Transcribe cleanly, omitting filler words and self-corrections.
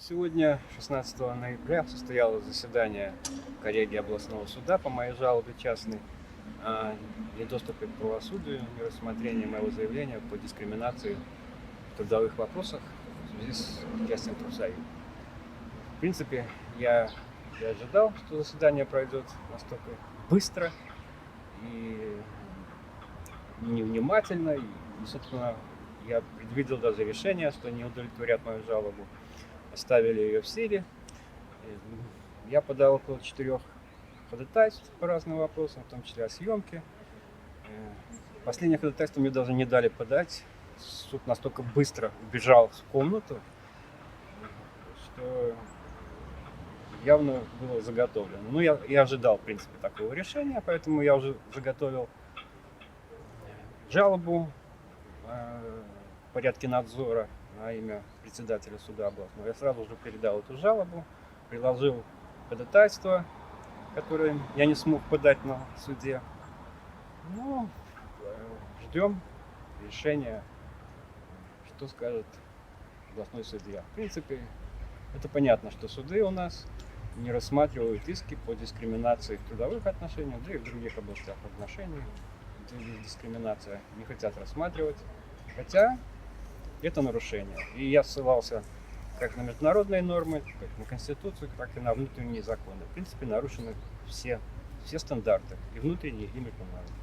Сегодня, 16 ноября, состоялось заседание коллегии областного суда по моей жалобе частной о недоступе к правосудию, нерассмотрении моего заявления по дискриминации в трудовых вопросах в связи с участием в профсоюзе. В принципе, я ожидал, что заседание пройдет настолько быстро и невнимательно, и, собственно, я предвидел даже решение, что не удовлетворят мою жалобу. Оставили ее в силе. Я подал около 4 ходатайств по разным вопросам, в том числе о съемке. Последнее ходатайство мне даже не дали подать. Суд настолько быстро убежал в комнату, что явно было заготовлено. Ну, я ожидал, в принципе, такого решения, поэтому я уже заготовил жалобу в порядке надзора на имя председателя суда областного. Я сразу же передал эту жалобу, приложил ходатайство, которое я не смог подать на суде. Ну, ждем решения, что скажет областной судья. В принципе, это понятно, что суды у нас не рассматривают иски по дискриминации в трудовых отношениях, да и в других областях отношений. Дискриминация не хотят рассматривать, хотя это нарушение. И я ссылался как на международные нормы, как на Конституцию, так и на внутренние законы. В принципе, нарушены все стандарты, и внутренние, и международные.